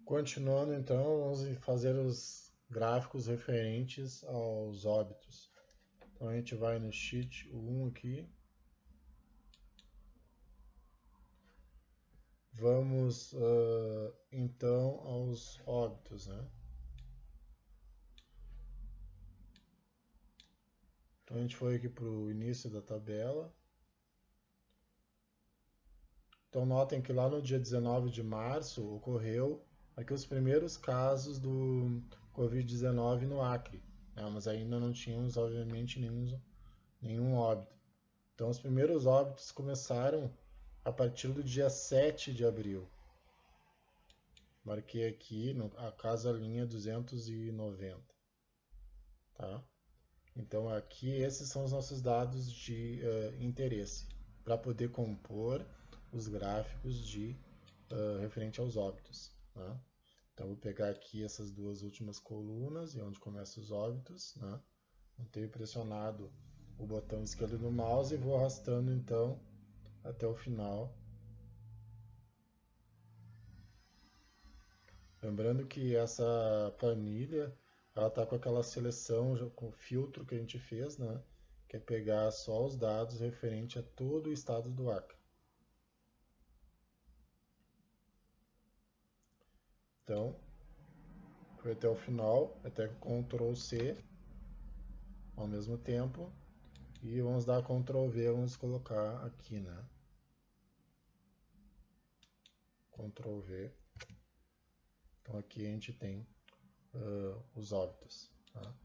Continuando então, vamos fazer os gráficos referentes aos óbitos. Então a gente vai no sheet 1 aqui. Vamos então aos óbitos, né? Então a gente foi aqui para o início da tabela. Então notem que lá no dia 19 de março ocorreu aqui os primeiros casos do Covid-19 no Acre, né? Mas ainda não tínhamos, obviamente, nenhum óbito. Então os primeiros óbitos começaram a partir do dia 7 de abril. Marquei aqui a casa linha 290. Tá? Então aqui esses são os nossos dados de interesse para poder compor os gráficos referente aos óbitos. Né? Então vou pegar aqui essas duas últimas colunas e onde começam os óbitos. Né? Mantenho pressionado o botão esquerdo do mouse e vou arrastando então até o final. Lembrando que essa planilha ela está com aquela seleção, com o filtro que a gente fez, né? Que é pegar só os dados referente a todo o estado do Acre. Então, foi até o final, até Ctrl C ao mesmo tempo. E vamos dar Ctrl V, vamos colocar aqui, né? Ctrl V. Então aqui a gente tem os óbitos. Tá?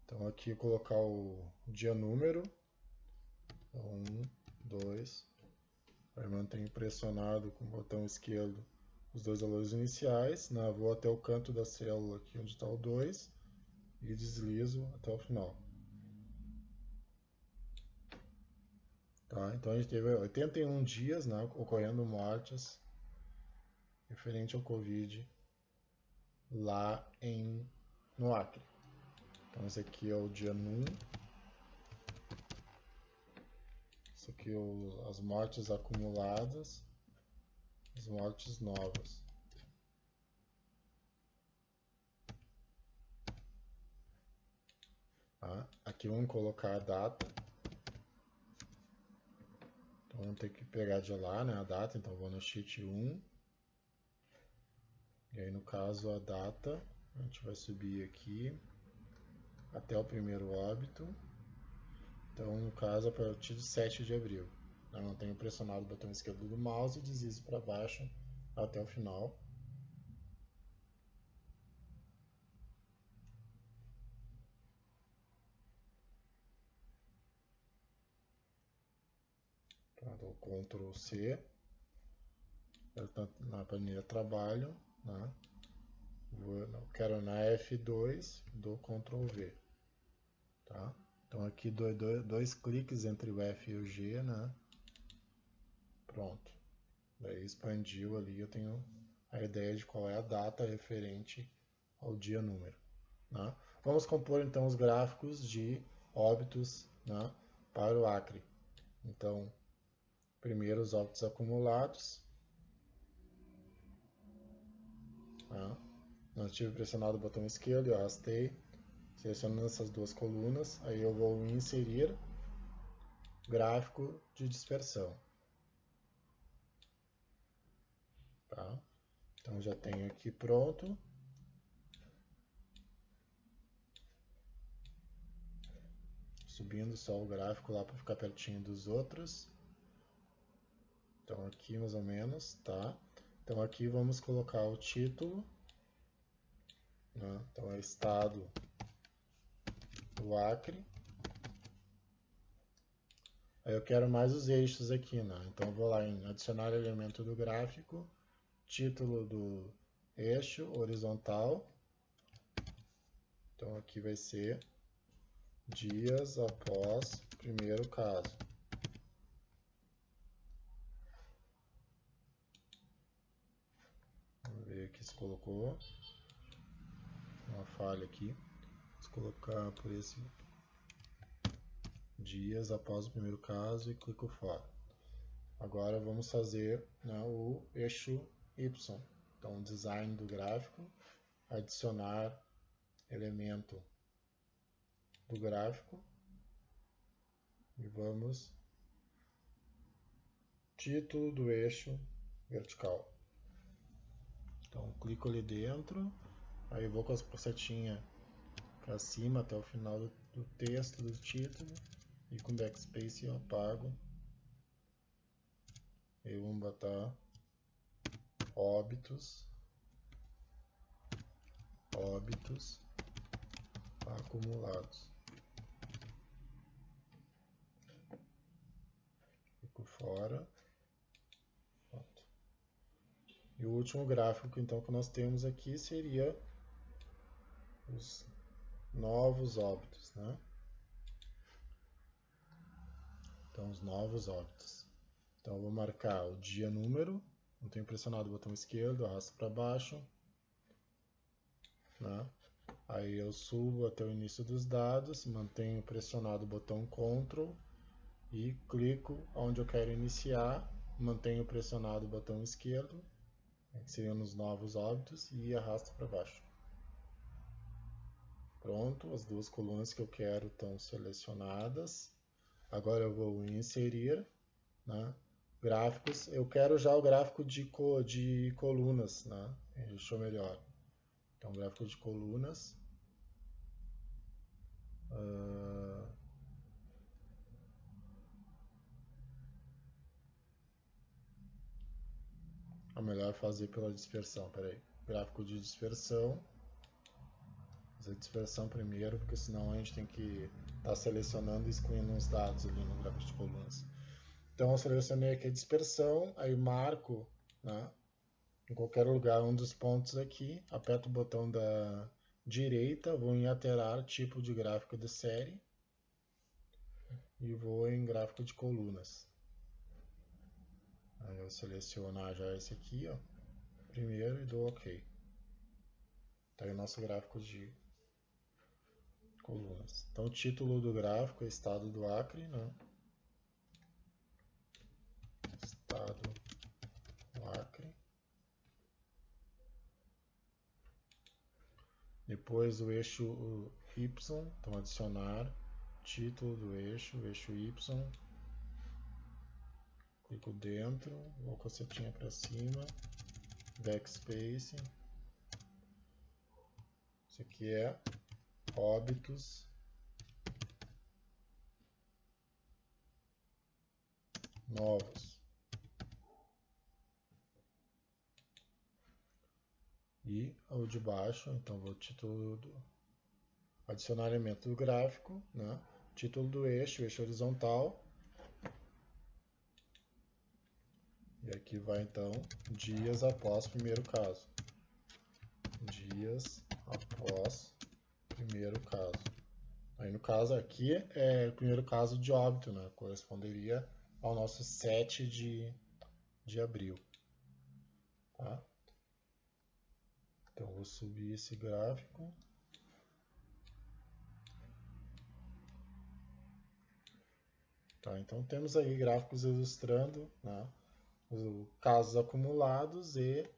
Então aqui colocar o dia número. 1, 2. Aí mantenho pressionado com o botão esquerdo os dois valores iniciais. Né? Vou até o canto da célula aqui onde está o 2 e deslizo até o final. Tá? Então a gente teve 81 dias, né, ocorrendo mortes referente ao Covid lá no Acre. Então esse aqui é o dia 1. Isso aqui é as mortes acumuladas, as mortes novas. Tá? Aqui vamos colocar a data. Então vamos ter que pegar de lá, né, a data. Então vou no sheet 1. E aí no caso a data, a gente vai subir aqui até o primeiro óbito. Então no caso a partir de 7 de abril. Eu não tenho pressionado o botão esquerdo do mouse e deslizo para baixo até o final. Então, dou Ctrl C. Na planilha trabalho. Né? Quero na F2, dou Ctrl V. Tá? Então aqui dou dois cliques entre o F e o G. Né? Pronto. Daí expandiu ali, eu tenho a ideia de qual é a data referente ao dia número. Né? Vamos compor então os gráficos de óbitos, né, para o Acre. Então, primeiro os óbitos acumulados. Né? Mantive pressionado o botão esquerdo, eu arrastei, selecionando essas duas colunas. Aí eu vou inserir gráfico de dispersão. Tá? Então já tenho aqui pronto. Subindo só o gráfico lá para ficar pertinho dos outros. Então aqui mais ou menos, tá? Então aqui vamos colocar o título. Né? Então é estado do Acre. Aí eu quero mais os eixos aqui, né? Então eu vou lá em adicionar elemento do gráfico, título do eixo horizontal. Então aqui vai ser dias após primeiro caso. Vamos ver aqui se colocou uma falha aqui. Vamos colocar por esse dias após o primeiro caso e clico fora. Agora vamos fazer, né, o eixo Y. Então, design do gráfico, adicionar elemento do gráfico e vamos título do eixo vertical. Então, clico ali dentro, aí vou com as setinhas para cima até o final do texto, do título, e com backspace eu apago. E vamos botar óbitos acumulados. Fico fora. Pronto. E o último gráfico então que nós temos aqui seria os novos óbitos, né? Então, os novos óbitos. Então, eu vou marcar o dia número, não tenho pressionado o botão esquerdo, arrasto para baixo, né? Aí eu subo até o início dos dados, mantenho pressionado o botão Ctrl e clico onde eu quero iniciar, mantenho pressionado o botão esquerdo, que seriam nos novos óbitos, e arrasto para baixo. Pronto, as duas colunas que eu quero estão selecionadas. Agora eu vou inserir, né, gráficos. Eu quero já o gráfico de colunas, né? Deixou melhor. Então, gráfico de colunas. É melhor fazer pela dispersão. Peraí. Gráfico de dispersão. Fazer dispersão primeiro, porque senão a gente tem que estar selecionando e excluindo uns dados ali no gráfico de colunas. Então, eu selecionei aqui a dispersão, aí marco, né, em qualquer lugar um dos pontos aqui, aperto o botão da direita, vou em alterar tipo de gráfico de série e vou em gráfico de colunas. Aí eu selecionar já esse aqui, ó, primeiro, e dou OK. Tá aí o nosso gráfico de colunas. Então, o título do gráfico é Estado do Acre, né? Estado do Acre. Depois o eixo Y, então adicionar título do eixo Y. Clico dentro, vou com a setinha para cima, backspace. Isso aqui é óbitos novos. E o de baixo, então vou título adicionar elemento do gráfico, né? Título do eixo horizontal. E aqui vai então dias após primeiro caso. Dias após primeiro caso. Aí no caso aqui é o primeiro caso de óbito, né? Corresponderia ao nosso 7 de abril. Tá? Então vou subir esse gráfico. Tá, então temos aí gráficos ilustrando, né, os casos acumulados e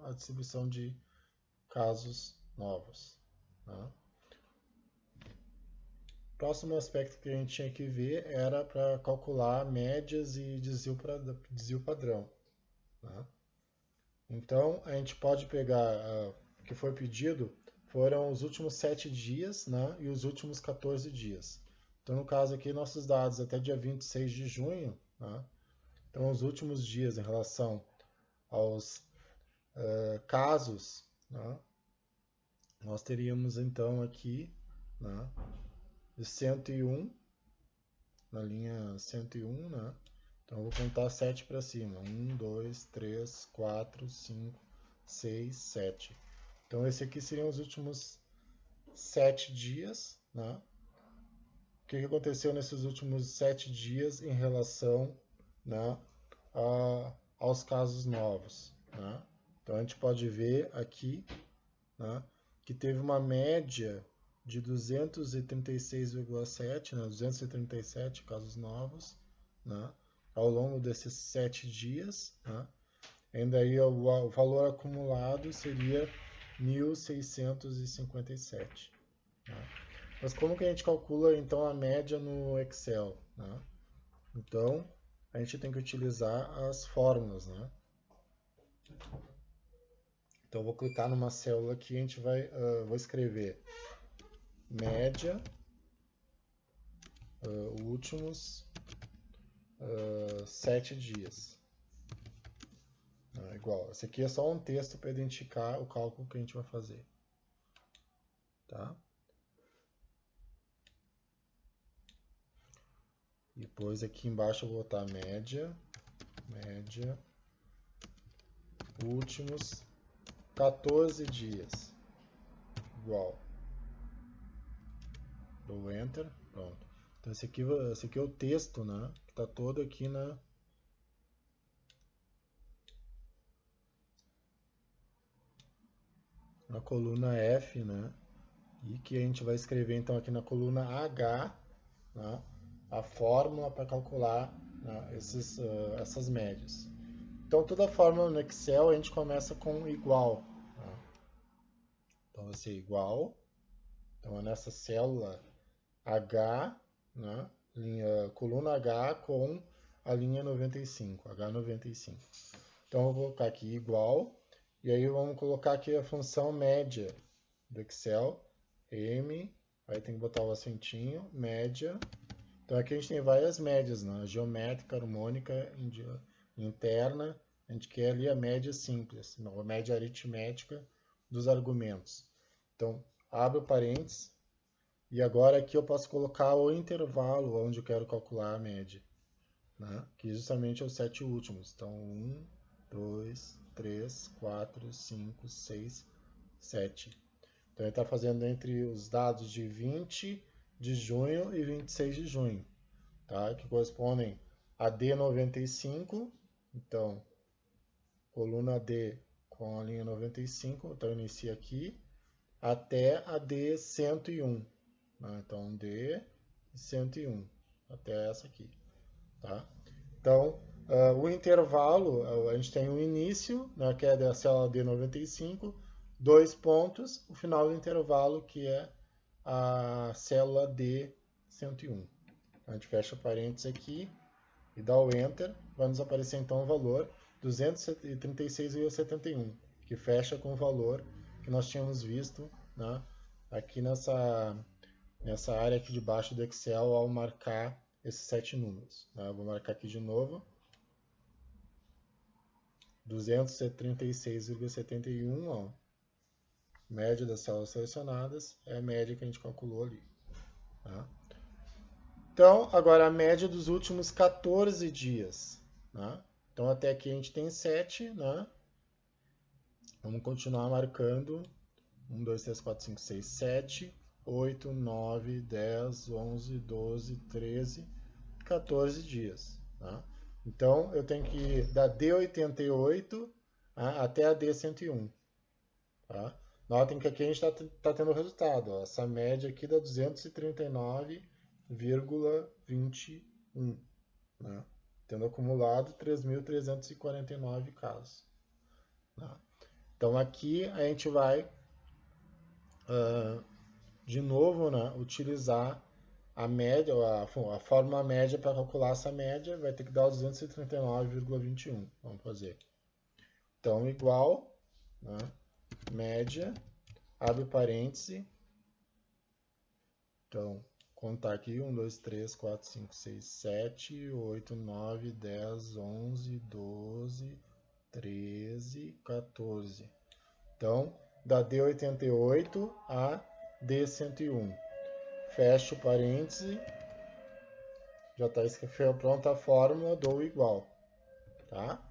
a distribuição de casos novos. Né? Próximo aspecto que a gente tinha que ver era para calcular médias e desvio padrão. Né? Então a gente pode pegar o que foi pedido foram os últimos 7 dias, né, e os últimos 14 dias. Então, no caso aqui, nossos dados até dia 26 de junho, né? Então, os últimos dias em relação aos casos, né? Nós teríamos então aqui, né, de 101, na linha 101, né? Então, eu vou contar 7 para cima. 1, 2, 3, 4, 5, 6, 7. Então, esse aqui seriam os últimos 7 dias, né? O que aconteceu nesses últimos 7 dias em relação, né, aos casos novos. Né? Então a gente pode ver aqui, né, que teve uma média de 236,7, né, 237 casos novos, né, ao longo desses 7 dias. Né? ainda aí o valor acumulado seria 1.657. Tá? Mas como que a gente calcula então a média no Excel? Né? Então, a gente tem que utilizar as fórmulas, né? Então, eu vou clicar numa célula aqui e a gente vai, vou escrever média, últimos 7 dias. Igual, esse aqui é só um texto para identificar o cálculo que a gente vai fazer. Tá? Depois aqui embaixo eu vou botar média, últimos 14 dias, igual. Dou Enter, pronto. Então esse aqui é o texto, né? Que está todo aqui na coluna F, né? E que a gente vai escrever então aqui na coluna H, né? A fórmula para calcular, né, essas médias. Então toda fórmula no Excel a gente começa com igual. Né? Então vai ser igual. Então é nessa célula H, né? Coluna H com a linha 95, H95. Então eu vou colocar aqui igual, e aí vamos colocar aqui a função média do Excel, M, aí tem que botar o acentinho, média. Então aqui a gente tem várias médias, né? Geométrica, harmônica, interna, a gente quer ali a média simples, a média aritmética dos argumentos. Então, abre o parênteses, e agora aqui eu posso colocar o intervalo onde eu quero calcular a média, né? Que justamente é os 7 últimos. Então, 1, 2, 3, 4, 5, 6, 7. Então, ele está fazendo entre os dados de 20 de junho e 26 de junho, tá? Que correspondem a D95. Então, coluna D com a linha 95, então inicia aqui, até a D101. Né? Então, D101, até essa aqui. Tá? Então, o intervalo, a gente tem o início, né, que é da célula D95, 2 pontos, o final do intervalo, que é a célula D101. A gente fecha parênteses aqui e dá o Enter, vai nos aparecer então o valor 236,71, que fecha com o valor que nós tínhamos visto, né, aqui nessa área aqui de baixo do Excel ao marcar esses 7 números. Né? Eu vou marcar aqui de novo. 236,71, ó. Média das células selecionadas é a média que a gente calculou ali. Tá? Então, agora a média dos últimos 14 dias. Né? Então, até aqui a gente tem 7. Né? Vamos continuar marcando. 1, 2, 3, 4, 5, 6, 7, 8, 9, 10, 11, 12, 13, 14 dias. Tá? Então, eu tenho que ir da D88 até a D101. Tá? Notem que aqui a gente está tendo o resultado. Ó. Essa média aqui dá 239,21. Né? Tendo acumulado 3.349 casos. Tá? Então, aqui a gente vai, de novo, né, utilizar a média, a fórmula média para calcular essa média, vai ter que dar 239,21. Vamos fazer. Então, igual, né, média, abre parêntese. Então, contar aqui, 1, 2, 3, 4, 5, 6, 7, 8, 9, 10, 11, 12, 13, 14. Então, da D88 a D101. Fecho o parêntese. Já está pronta a fórmula do igual. Tá?